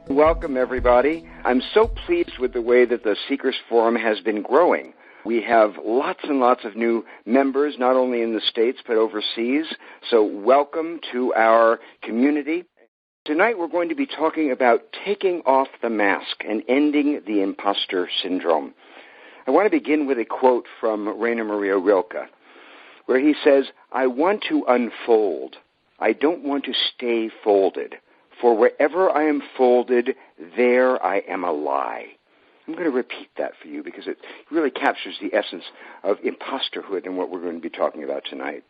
Welcome, everybody. I'm so pleased with the way that the Seekers Forum has been growing. We have lots and lots of new members, not only in the States but overseas. So welcome to our community. Tonight we're going to be talking about taking off the mask and ending the imposter syndrome. I want to begin with a quote from Rainer Maria Rilke, where he says, "I want to unfold. I don't want to stay folded. For wherever I am folded, there I am a lie." I'm going to repeat that for you because it really captures the essence of imposterhood and what we're going to be talking about tonight.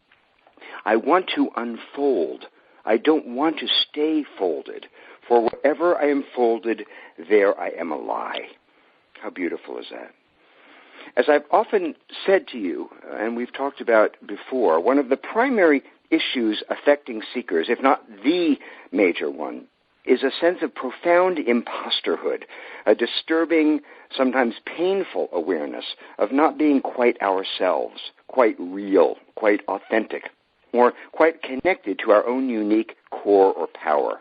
I want to unfold. I don't want to stay folded. For wherever I am folded, there I am a lie. How beautiful is that? As I've often said to you, and we've talked about before, one of the primary issues affecting seekers, if not the major one, is a sense of profound imposterhood, a disturbing, sometimes painful awareness of not being quite ourselves, quite real, quite authentic, or quite connected to our own unique core or power.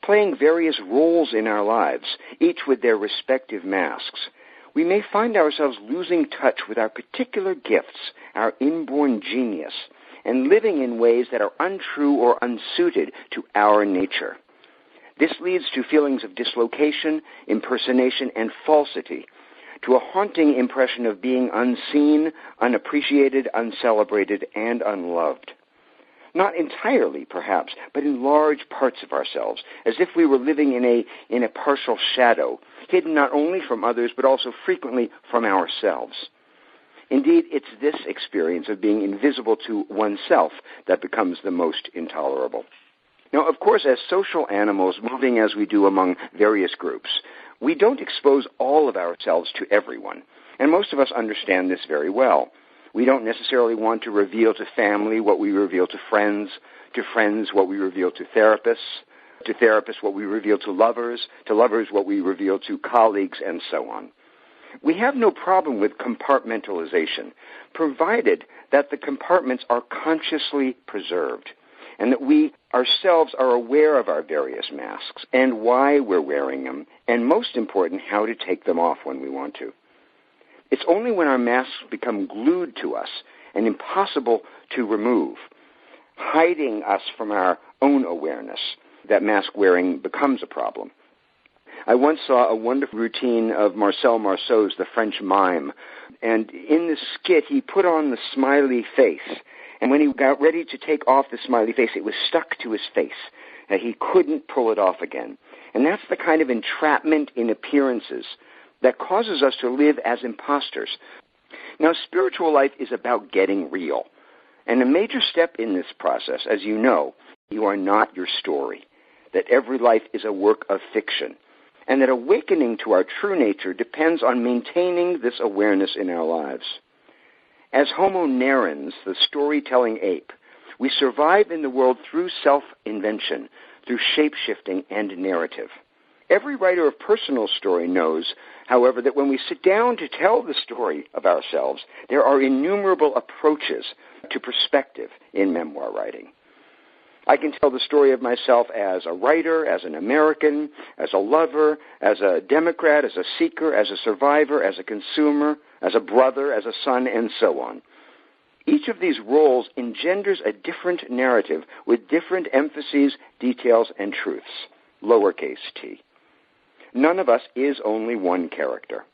Playing various roles in our lives, each with their respective masks, we may find ourselves losing touch with our particular gifts, our inborn genius, and living in ways that are untrue or unsuited to our nature. This leads to feelings of dislocation, impersonation, and falsity, to a haunting impression of being unseen, unappreciated, uncelebrated, and unloved. Not entirely, perhaps, but in large parts of ourselves, as if we were living in a partial shadow, hidden not only from others, but also frequently from ourselves. Indeed, it's this experience of being invisible to oneself that becomes the most intolerable. Now, of course, as social animals moving as we do among various groups, we don't expose all of ourselves to everyone, and most of us understand this very well. We don't necessarily want to reveal to family what we reveal to friends what we reveal to therapists what we reveal to lovers what we reveal to colleagues, and so on. We have no problem with compartmentalization, provided that the compartments are consciously preserved, and that we ourselves are aware of our various masks and why we're wearing them, and most important, how to take them off when we want to. It's only when our masks become glued to us and impossible to remove, hiding us from our own awareness, that mask wearing becomes a problem. I once saw a wonderful routine of Marcel Marceau's The French Mime, and in the skit he put on the smiley face, and when he got ready to take off the smiley face, it was stuck to his face. He couldn't pull it off again. And that's the kind of entrapment in appearances that causes us to live as imposters. Now, spiritual life is about getting real. And a major step in this process, as you know, you are not your story, that every life is a work of fiction, and that awakening to our true nature depends on maintaining this awareness in our lives. As Homo narrans, the storytelling ape, we survive in the world through self-invention, through shape-shifting and narrative. Every writer of personal story knows, however, that when we sit down to tell the story of ourselves, there are innumerable approaches to perspective in memoir writing. I can tell the story of myself as a writer, as an American, as a lover, as a Democrat, as a seeker, as a survivor, as a consumer, as a brother, as a son, and so on. Each of these roles engenders a different narrative with different emphases, details, and truths, lowercase t. None of us is only one character.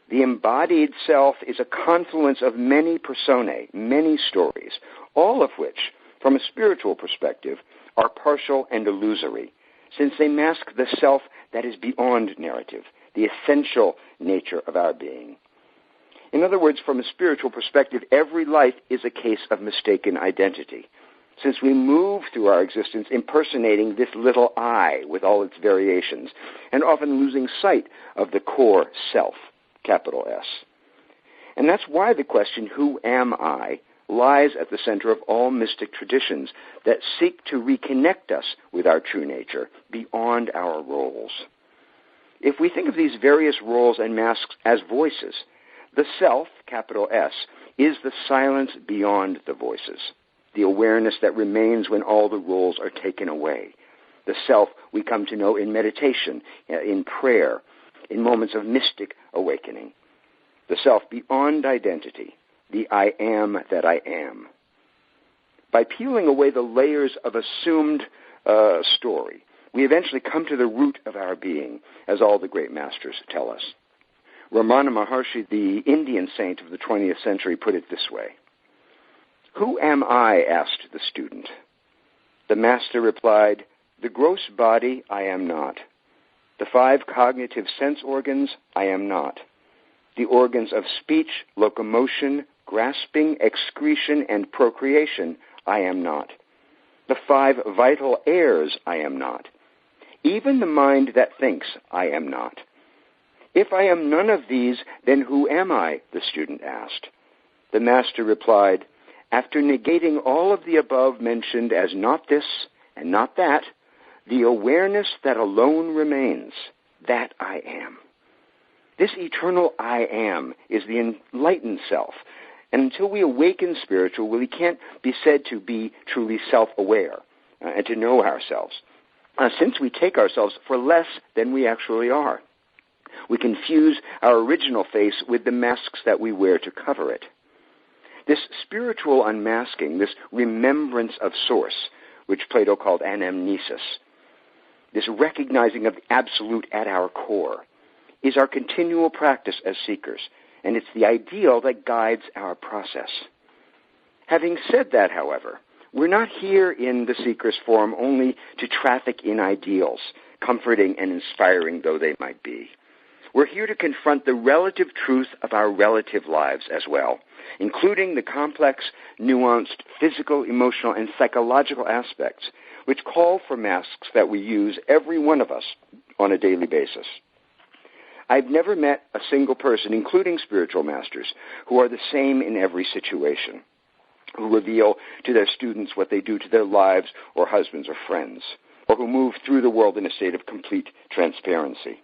The embodied self is a confluence of many personae, many stories, all of which, from a spiritual perspective, are partial and illusory, since they mask the self that is beyond narrative, the essential nature of our being. In other words, from a spiritual perspective, every life is a case of mistaken identity, since we move through our existence impersonating this little I with all its variations, and often losing sight of the core self, capital S. And that's why the question, who am I, lies at the center of all mystic traditions that seek to reconnect us with our true nature beyond our roles. If we think of these various roles and masks as voices, the self, capital S, is the silence beyond the voices, the awareness that remains when all the roles are taken away, the self we come to know in meditation, in prayer, in moments of mystic awakening. The self beyond identity, the I am that I am. By peeling away the layers of assumed story, we eventually come to the root of our being, as all the great masters tell us. Ramana Maharshi, the Indian saint of the 20th century, put it this way. "Who am I?" asked the student. The master replied, "The gross body I am not. The 5 cognitive sense organs I am not. The organs of speech, locomotion, grasping, excretion, and procreation I am not. The 5 vital airs I am not. Even the mind that thinks I am not. If I am none of these, then who am I?" the student asked. The master replied, "After negating all of the above mentioned as not this and not that, the awareness that alone remains, that I am." This eternal I am is the enlightened self, and until we awaken spiritually, we can't be said to be truly self-aware and to know ourselves, since we take ourselves for less than we actually are. We confuse our original face with the masks that we wear to cover it. This spiritual unmasking, this remembrance of source, which Plato called anamnesis, this recognizing of the absolute at our core, is our continual practice as seekers, and it's the ideal that guides our process. Having said that, however, we're not here in the Seeker's Forum only to traffic in ideals, comforting and inspiring though they might be. We're here to confront the relative truth of our relative lives as well, including the complex, nuanced physical, emotional, and psychological aspects which call for masks that we use, every one of us, on a daily basis. I've never met a single person, including spiritual masters, who are the same in every situation, who reveal to their students what they do to their lives or husbands or friends, or who move through the world in a state of complete transparency.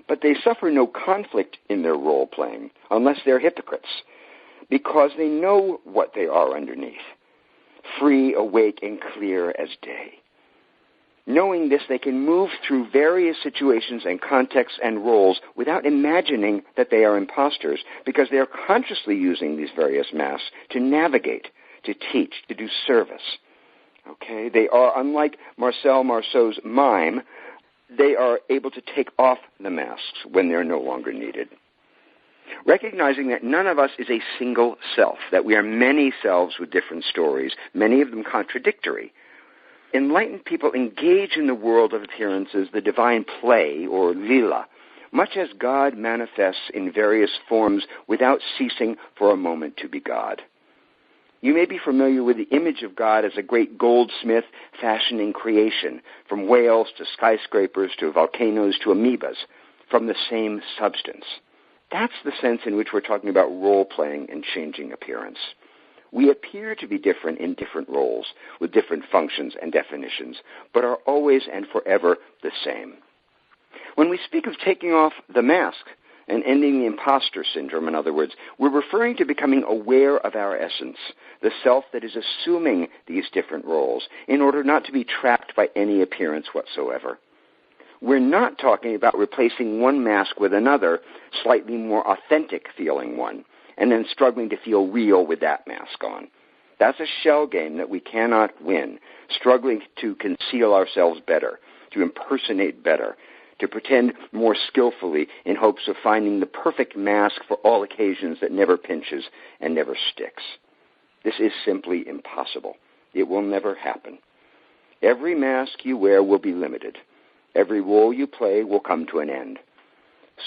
But they suffer no conflict in their role-playing, unless they're hypocrites, because they know what they are underneath, free, awake, and clear as day. Knowing this, they can move through various situations and contexts and roles without imagining that they are imposters, because they are consciously using these various masks to navigate, to teach, to do service. Okay? They are, unlike Marcel Marceau's mime, they are able to take off the masks when they're no longer needed. Recognizing that none of us is a single self, that we are many selves with different stories, many of them contradictory. Enlightened people engage in the world of appearances, the divine play, or lila, much as God manifests in various forms without ceasing for a moment to be God. You may be familiar with the image of God as a great goldsmith fashioning creation, from whales to skyscrapers to volcanoes to amoebas, from the same substance. That's the sense in which we're talking about role-playing and changing appearance. We appear to be different in different roles, with different functions and definitions, but are always and forever the same. When we speak of taking off the mask and ending the imposter syndrome, in other words, we're referring to becoming aware of our essence, the self that is assuming these different roles, in order not to be trapped by any appearance whatsoever. We're not talking about replacing one mask with another, slightly more authentic feeling one, and then struggling to feel real with that mask on. That's a shell game that we cannot win, struggling to conceal ourselves better, to impersonate better, to pretend more skillfully in hopes of finding the perfect mask for all occasions that never pinches and never sticks. This is simply impossible. It will never happen. Every mask you wear will be limited. Every role you play will come to an end.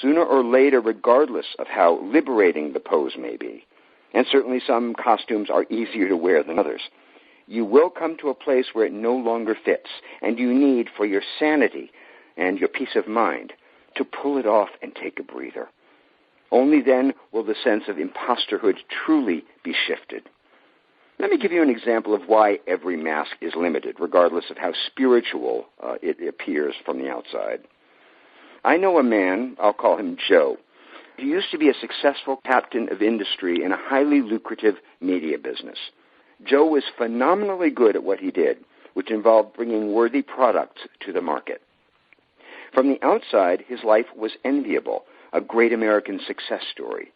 Sooner or later, regardless of how liberating the pose may be, and certainly some costumes are easier to wear than others, you will come to a place where it no longer fits, and you need, for your sanity and your peace of mind, to pull it off and take a breather. Only then will the sense of imposterhood truly be shifted. Let me give you an example of why every mask is limited, regardless of how spiritual it appears from the outside. I know a man, I'll call him Joe. He used to be a successful captain of industry in a highly lucrative media business. Joe was phenomenally good at what he did, which involved bringing worthy products to the market. From the outside, his life was enviable, a great American success story.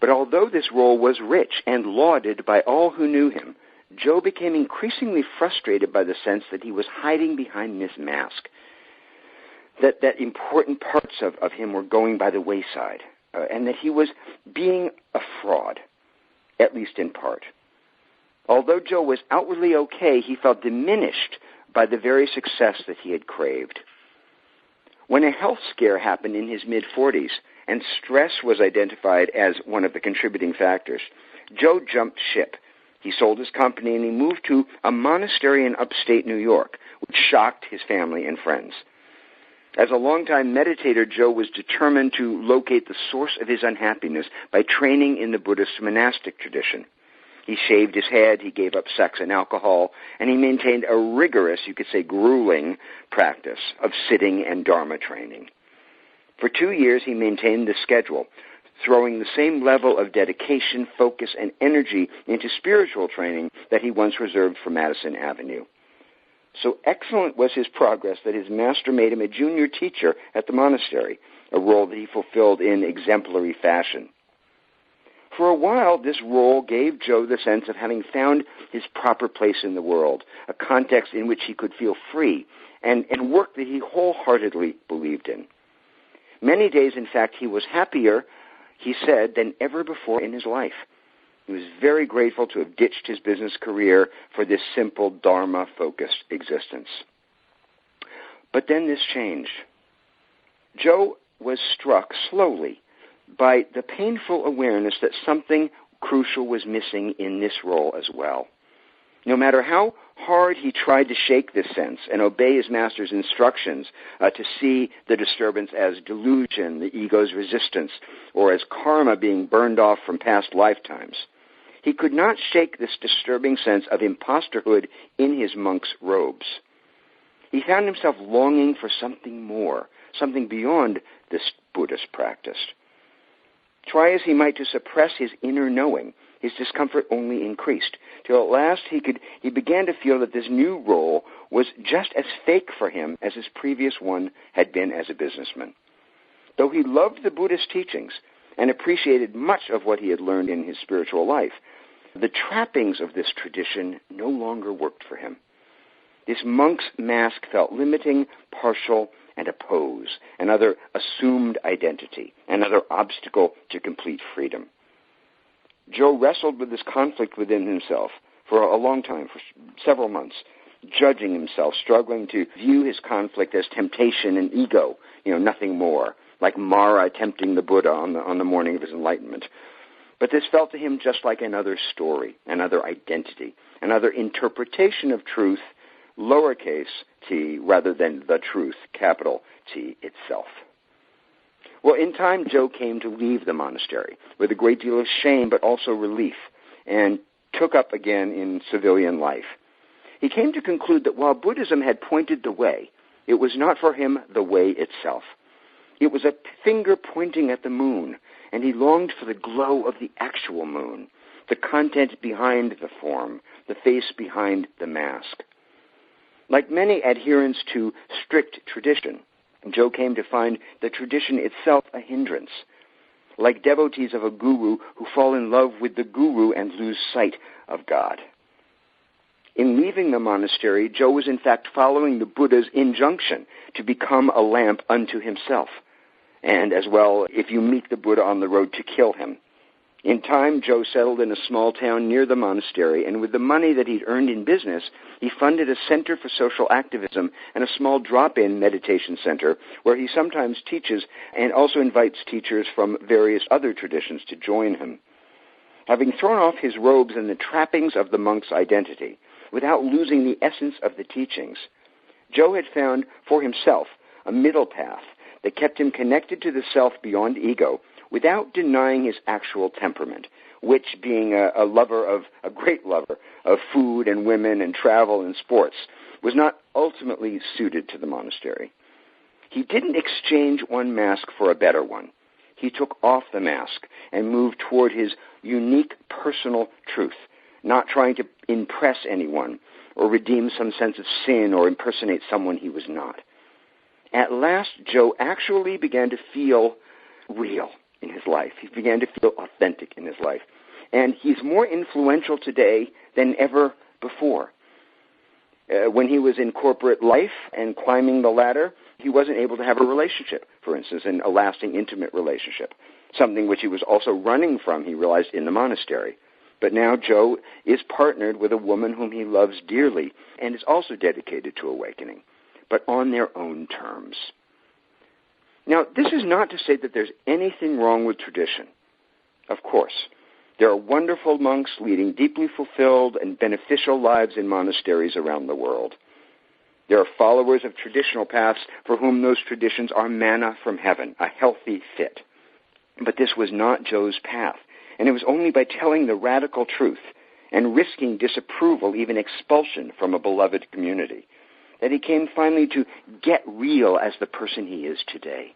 But although this role was rich and lauded by all who knew him, Joe became increasingly frustrated by the sense that he was hiding behind this mask, that important parts of him were going by the wayside, and that he was being a fraud, at least in part. Although Joe was outwardly okay, he felt diminished by the very success that he had craved. When a health scare happened in his mid-40s and stress was identified as one of the contributing factors, Joe jumped ship. He sold his company and he moved to a monastery in upstate New York, which shocked his family and friends. As a longtime meditator, Joe was determined to locate the source of his unhappiness by training in the Buddhist monastic tradition. He shaved his head, he gave up sex and alcohol, and he maintained a rigorous, you could say grueling, practice of sitting and Dharma training. For 2 years, he maintained this schedule, throwing the same level of dedication, focus, and energy into spiritual training that he once reserved for Madison Avenue. So excellent was his progress that his master made him a junior teacher at the monastery, a role that he fulfilled in exemplary fashion. For a while, this role gave Joe the sense of having found his proper place in the world, a context in which he could feel free, and work that he wholeheartedly believed in. Many days, in fact, he was happier, he said, than ever before in his life. He was very grateful to have ditched his business career for this simple Dharma-focused existence. But then this changed. Joe was struck slowly by the painful awareness that something crucial was missing in this role as well. No matter how hard he tried to shake this sense and obey his master's instructions to see the disturbance as delusion, the ego's resistance, or as karma being burned off from past lifetimes, he could not shake this disturbing sense of imposterhood in his monk's robes. He found himself longing for something more, something beyond this Buddhist practice. Try as he might to suppress his inner knowing, his discomfort only increased, till at last he began to feel that this new role was just as fake for him as his previous one had been as a businessman. Though he loved the Buddhist teachings and appreciated much of what he had learned in his spiritual life, the trappings of this tradition no longer worked for him. This monk's mask felt limiting, partial, and a pose, another assumed identity, another obstacle to complete freedom. Joe wrestled with this conflict within himself for a long time, for several months, judging himself, struggling to view his conflict as temptation and ego, nothing more, like Mara tempting the Buddha on the morning of his enlightenment. But this felt to him just like another story, another identity, another interpretation of truth, lowercase t, rather than the truth, capital T, itself. Well, in time, Joe came to leave the monastery with a great deal of shame, but also relief, and took up again in civilian life. He came to conclude that while Buddhism had pointed the way, it was not for him the way itself. It was a finger pointing at the moon, and he longed for the glow of the actual moon, the content behind the form, the face behind the mask. Like many adherents to strict tradition, Joe came to find the tradition itself a hindrance. Like devotees of a guru who fall in love with the guru and lose sight of God. In leaving the monastery, Joe was in fact following the Buddha's injunction to become a lamp unto himself, and as well, if you meet the Buddha on the road, to kill him. In time, Joe settled in a small town near the monastery, and with the money that he'd earned in business, he funded a center for social activism and a small drop-in meditation center where he sometimes teaches and also invites teachers from various other traditions to join him. Having thrown off his robes and the trappings of the monk's identity, without losing the essence of the teachings, Joe had found for himself a middle path that kept him connected to the self beyond ego, without denying his actual temperament, which, being a great lover of food and women and travel and sports, was not ultimately suited to the monastery. He didn't exchange one mask for a better one. He took off the mask and moved toward his unique personal truth, not trying to impress anyone, or redeem some sense of sin or impersonate someone he was not. At last, Joe actually began to feel real in his life. He began to feel authentic in his life. And he's more influential today than ever before. When he was in corporate life and climbing the ladder, he wasn't able to have a relationship, for instance, a lasting, intimate relationship, something which he was also running from, he realized, in the monastery. But now Joe is partnered with a woman whom he loves dearly and is also dedicated to awakening, but on their own terms. Now, this is not to say that there's anything wrong with tradition. Of course, there are wonderful monks leading deeply fulfilled and beneficial lives in monasteries around the world. There are followers of traditional paths for whom those traditions are manna from heaven, a healthy fit. But this was not Joe's path, and it was only by telling the radical truth and risking disapproval, even expulsion from a beloved community, that he came finally to get real as the person he is today.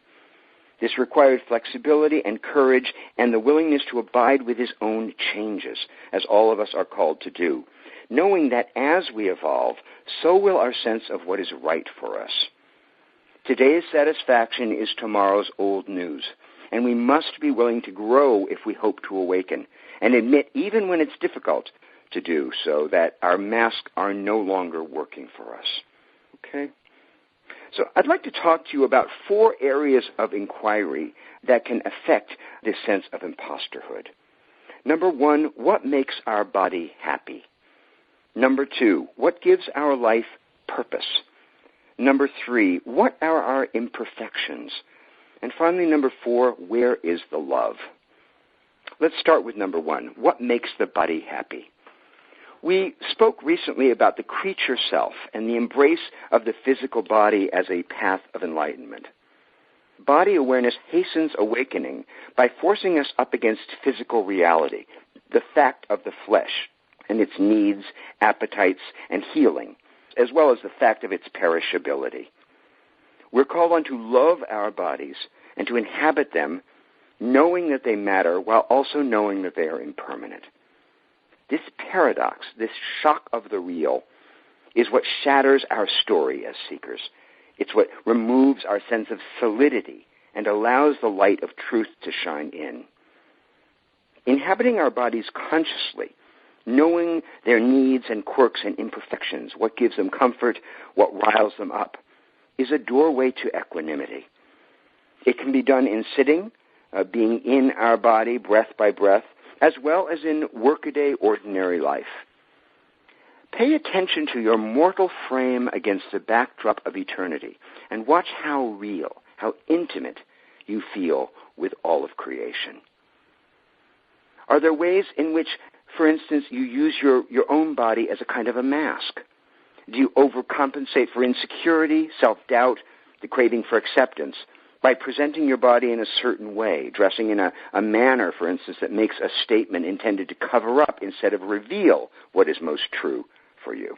This required flexibility and courage and the willingness to abide with his own changes, as all of us are called to do, knowing that as we evolve, so will our sense of what is right for us. Today's satisfaction is tomorrow's old news, and we must be willing to grow if we hope to awaken, and admit, even when it's difficult to do so, that our masks are no longer working for us. Okay? So I'd like to talk to you about 4 areas of inquiry that can affect this sense of imposterhood. Number 1, what makes our body happy? Number 2, what gives our life purpose? Number 3, what are our imperfections? And finally, number 4, where is the love? Let's start with number 1, what makes the body happy? We spoke recently about the creature self and the embrace of the physical body as a path of enlightenment. Body awareness hastens awakening by forcing us up against physical reality, the fact of the flesh and its needs, appetites, and healing, as well as the fact of its perishability. We're called on to love our bodies and to inhabit them, knowing that they matter while also knowing that they are impermanent. This paradox, this shock of the real, is what shatters our story as seekers. It's what removes our sense of solidity and allows the light of truth to shine in. Inhabiting our bodies consciously, knowing their needs and quirks and imperfections, what gives them comfort, what riles them up, is a doorway to equanimity. It can be done in sitting, being in our body breath by breath, as well as in workaday ordinary life. Pay attention to your mortal frame against the backdrop of eternity and watch how real, how intimate you feel with all of creation. Are there ways in which, for instance, you use your own body as a kind of a mask? Do you overcompensate for insecurity, self-doubt, the craving for acceptance, by presenting your body in a certain way, dressing in a manner, for instance, that makes a statement intended to cover up instead of reveal what is most true for you?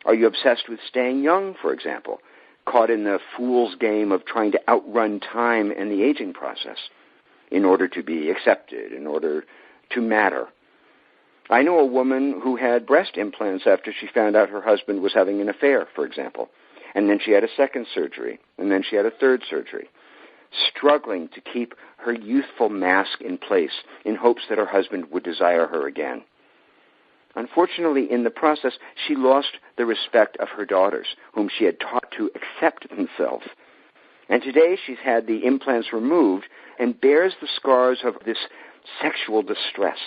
Are you obsessed with staying young, for example, caught in the fool's game of trying to outrun time and the aging process in order to be accepted, in order to matter? I know a woman who had breast implants after she found out her husband was having an affair, for example. And then she had a second surgery, and then she had a third surgery, struggling to keep her youthful mask in place in hopes that her husband would desire her again. Unfortunately, in the process, she lost the respect of her daughters, whom she had taught to accept themselves. And today she's had the implants removed and bears the scars of this sexual distress.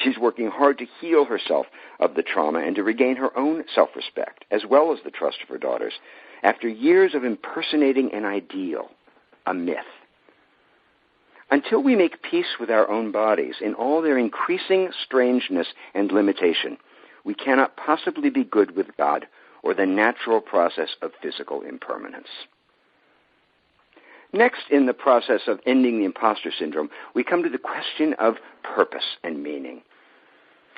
She's working hard to heal herself of the trauma and to regain her own self-respect, as well as the trust of her daughters, after years of impersonating an ideal, a myth. Until we make peace with our own bodies in all their increasing strangeness and limitation, we cannot possibly be good with God or the natural process of physical impermanence. Next, in the process of ending the imposter syndrome, we come to the question of purpose and meaning.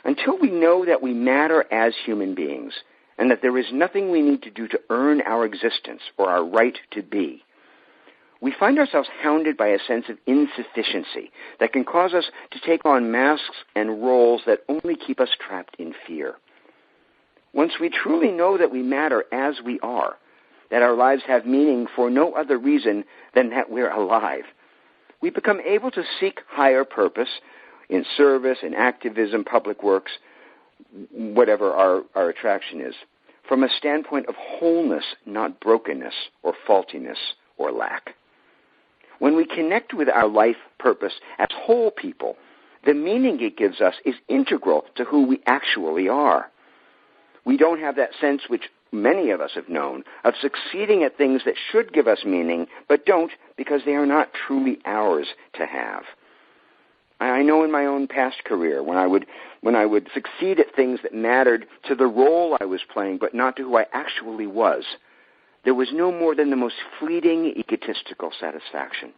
Until we know that we matter as human beings and that there is nothing we need to do to earn our existence or our right to be, we find ourselves hounded by a sense of insufficiency that can cause us to take on masks and roles that only keep us trapped in fear. Once we truly know that we matter as we are, that our lives have meaning for no other reason than that we're alive, we become able to seek higher purpose in service, in activism, public works, whatever our attraction is, from a standpoint of wholeness, not brokenness or faultiness or lack. When we connect with our life purpose as whole people, the meaning it gives us is integral to who we actually are. We don't have that sense, which many of us have known, of succeeding at things that should give us meaning, but don't because they are not truly ours to have. I know in my own past career, when I would succeed at things that mattered to the role I was playing, but not to who I actually was, there was no more than the most fleeting egotistical satisfaction.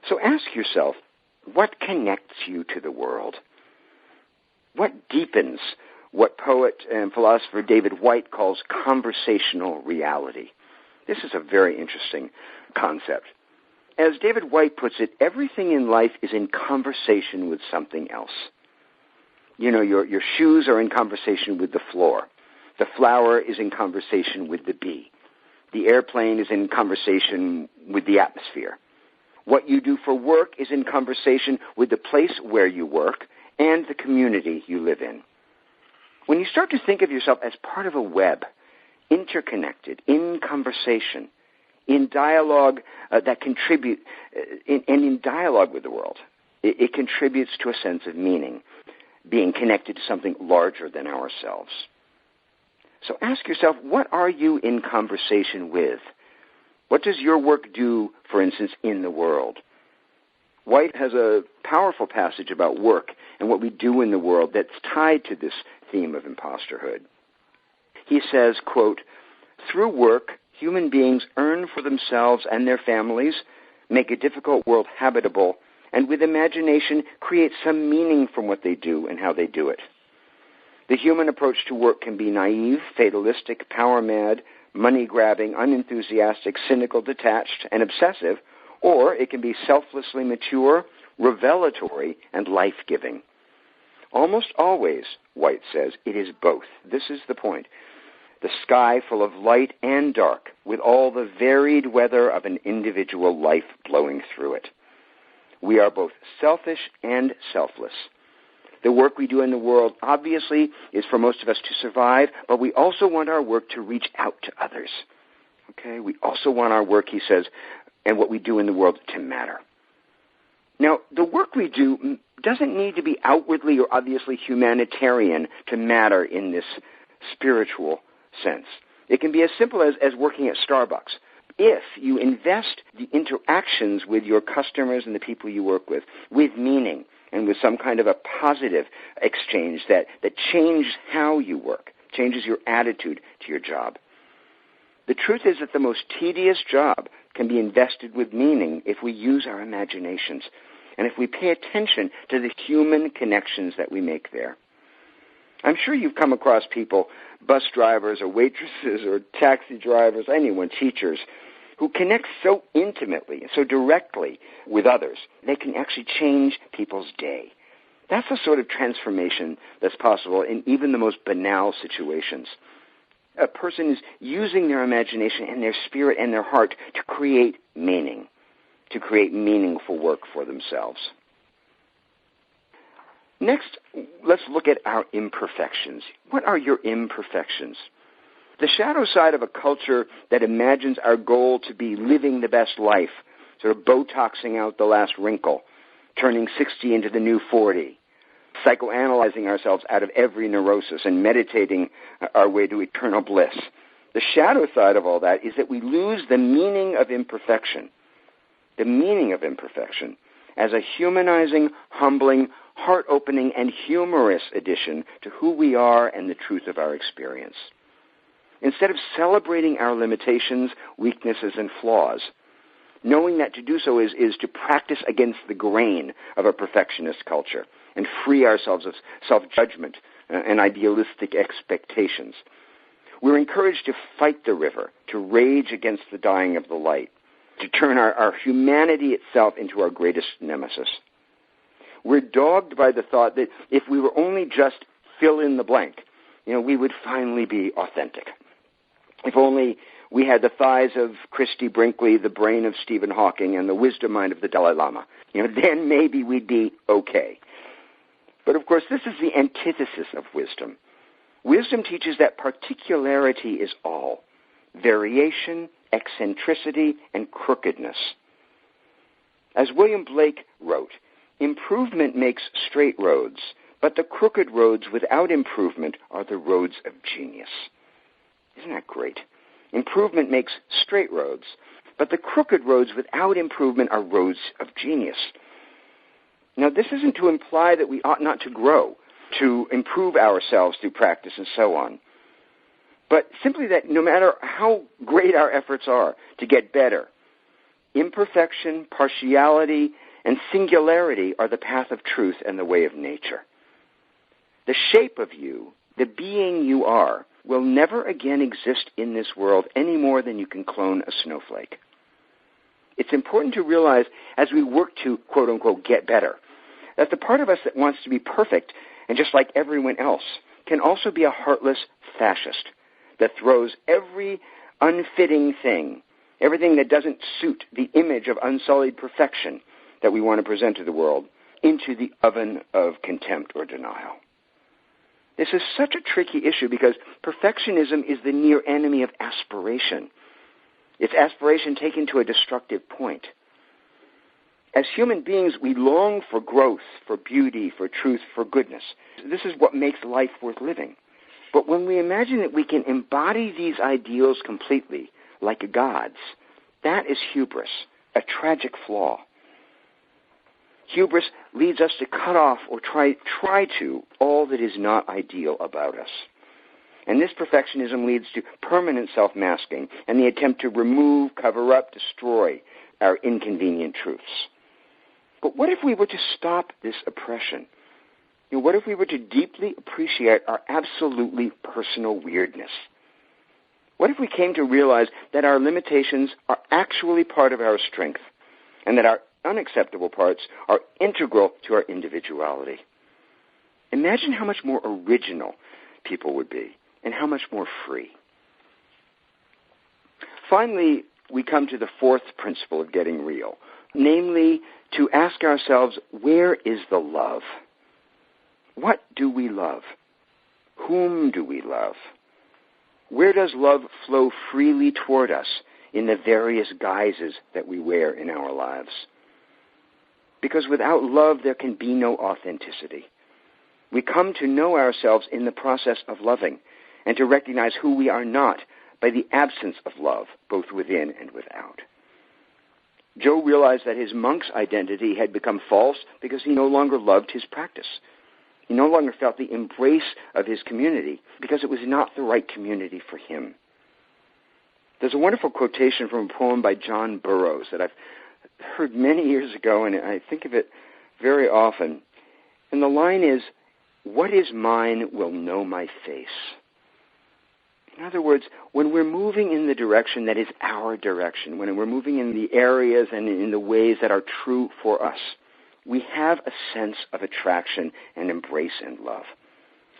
So ask yourself, what connects you to the world? What deepens what poet and philosopher David Whyte calls conversational reality? This is a very interesting concept. As David Whyte puts it, everything in life is in conversation with something else. You know, your shoes are in conversation with the floor. The flower is in conversation with the bee. The airplane is in conversation with the atmosphere. What you do for work is in conversation with the place where you work and the community you live in. When you start to think of yourself as part of a web, interconnected, in conversation, in dialogue that contribute, and in dialogue with the world, it contributes to a sense of meaning, being connected to something larger than ourselves. So ask yourself, what are you in conversation with? What does your work do, for instance, in the world? Whyte has a powerful passage about work and what we do in the world that's tied to this theme of imposterhood. He says, quote, "Through work, human beings earn for themselves and their families, make a difficult world habitable, and with imagination create some meaning from what they do and how they do it. The human approach to work can be naive, fatalistic, power-mad, money-grabbing, unenthusiastic, cynical, detached, and obsessive, or it can be selflessly mature, revelatory, and life-giving. Almost always, Whyte says, it is both. This is the point. The sky full of light and dark, with all the varied weather of an individual life blowing through it. We are both selfish and selfless. The work we do in the world, obviously, is for most of us to survive, but we also want our work to reach out to others. Okay? We also want our work, he says, and what we do in the world to matter. Now, the work we do doesn't need to be outwardly or obviously humanitarian to matter in this spiritual sense. It can be as simple as working at Starbucks. If you invest the interactions with your customers and the people you work with meaning and with some kind of a positive exchange that changes how you work, changes your attitude to your job. The truth is that the most tedious job can be invested with meaning if we use our imaginations and if we pay attention to the human connections that we make there. I'm sure you've come across people, bus drivers or waitresses or taxi drivers, anyone, teachers, who connect so intimately, so directly with others, they can actually change people's day. That's the sort of transformation that's possible in even the most banal situations. A person is using their imagination and their spirit and their heart to create meaning, to create meaningful work for themselves. Next, let's look at our imperfections. What are your imperfections? The shadow side of a culture that imagines our goal to be living the best life, sort of Botoxing out the last wrinkle, turning 60 into the new 40, psychoanalyzing ourselves out of every neurosis and meditating our way to eternal bliss. The shadow side of all that is that we lose the meaning of imperfection. The meaning of imperfection as a humanizing, humbling, heart-opening, and humorous addition to who we are and the truth of our experience. Instead of celebrating our limitations, weaknesses, and flaws, knowing that to do so is to practice against the grain of a perfectionist culture and free ourselves of self-judgment and idealistic expectations. We're encouraged to fight the river, to rage against the dying of the light, to turn our humanity itself into our greatest nemesis. We're dogged by the thought that if we were only just fill in the blank, we would finally be authentic. If only we had the thighs of Christy Brinkley, the brain of Stephen Hawking, and the wisdom mind of the Dalai Lama, then maybe we'd be okay. But of course, this is the antithesis of wisdom. Wisdom teaches that particularity is all, variation, eccentricity, and crookedness. As William Blake wrote, improvement makes straight roads, but the crooked roads without improvement are the roads of genius. Isn't that great? Improvement makes straight roads, but the crooked roads without improvement are roads of genius. Now, this isn't to imply that we ought not to grow, to improve ourselves through practice and so on, but simply that no matter how great our efforts are to get better, imperfection, partiality, and singularity are the path of truth and the way of nature. The shape of you, the being you are, will never again exist in this world any more than you can clone a snowflake. It's important to realize as we work to, quote-unquote, get better, that the part of us that wants to be perfect and just like everyone else can also be a heartless fascist that throws every unfitting thing, everything that doesn't suit the image of unsullied perfection that we want to present to the world, into the oven of contempt or denial. This is such a tricky issue because perfectionism is the near enemy of aspiration. It's aspiration taken to a destructive point. As human beings, we long for growth, for beauty, for truth, for goodness. This is what makes life worth living. But when we imagine that we can embody these ideals completely, like gods, that is hubris, a tragic flaw. Hubris leads us to cut off or try to all that is not ideal about us. And this perfectionism leads to permanent self-masking and the attempt to remove, cover up, destroy our inconvenient truths. But what if we were to stop this oppression? What if we were to deeply appreciate our absolutely personal weirdness? What if we came to realize that our limitations are actually part of our strength and that our unacceptable parts are integral to our individuality? Imagine how much more original people would be and how much more free. Finally, we come to the fourth principle of getting real, namely to ask ourselves, where is the love? What do we love? Whom do we love? Where does love flow freely toward us in the various guises that we wear in our lives? Because without love, there can be no authenticity. We come to know ourselves in the process of loving and to recognize who we are not by the absence of love, both within and without. Joe realized that his monk's identity had become false because he no longer loved his practice. He no longer felt the embrace of his community because it was not the right community for him. There's a wonderful quotation from a poem by John Burroughs that I've heard many years ago, and I think of it very often. And the line is, "What is mine will know my face." In other words, when we're moving in the direction that is our direction, when we're moving in the areas and in the ways that are true for us, we have a sense of attraction and embrace and love.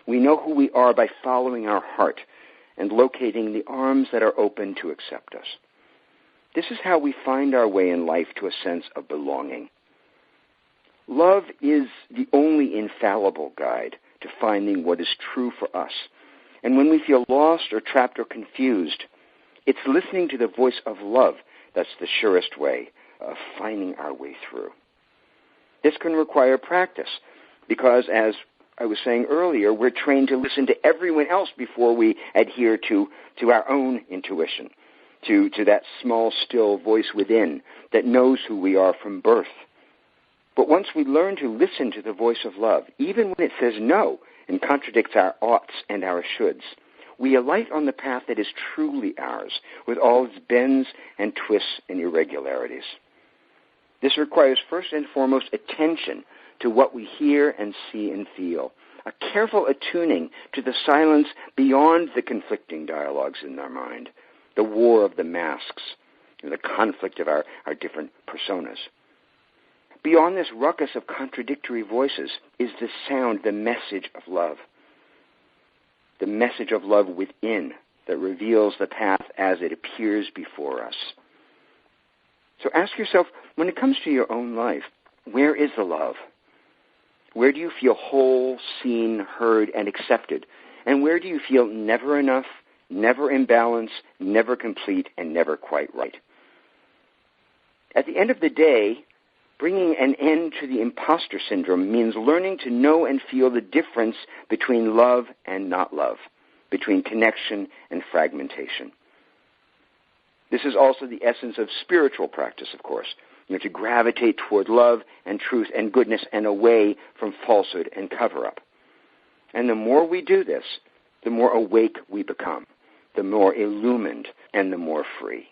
We know who we are by following our heart and locating the arms that are open to accept us. This is how we find our way in life to a sense of belonging. Love is the only infallible guide to finding what is true for us. And when we feel lost or trapped or confused, it's listening to the voice of love that's the surest way of finding our way through. This can require practice because, as I was saying earlier, we're trained to listen to everyone else before we adhere to our own intuition, to that small, still voice within that knows who we are from birth. But once we learn to listen to the voice of love, even when it says no and contradicts our oughts and our shoulds, we alight on the path that is truly ours, with all its bends and twists and irregularities. This requires first and foremost attention to what we hear and see and feel, a careful attuning to the silence beyond the conflicting dialogues in our mind, the war of the masks, and the conflict of our different personas. Beyond this ruckus of contradictory voices is the sound, the message of love. the message of love within that reveals the path as it appears before us. So ask yourself, when it comes to your own life, where is the love? Where do you feel whole, seen, heard, and accepted? And where do you feel never enough, never in balance, never complete, and never quite right? At the end of the day, bringing an end to the imposter syndrome means learning to know and feel the difference between love and not love, between connection and fragmentation. This is also the essence of spiritual practice, of course, to gravitate toward love and truth and goodness and away from falsehood and cover-up. And the more we do this, the more awake we become, the more illumined and the more free.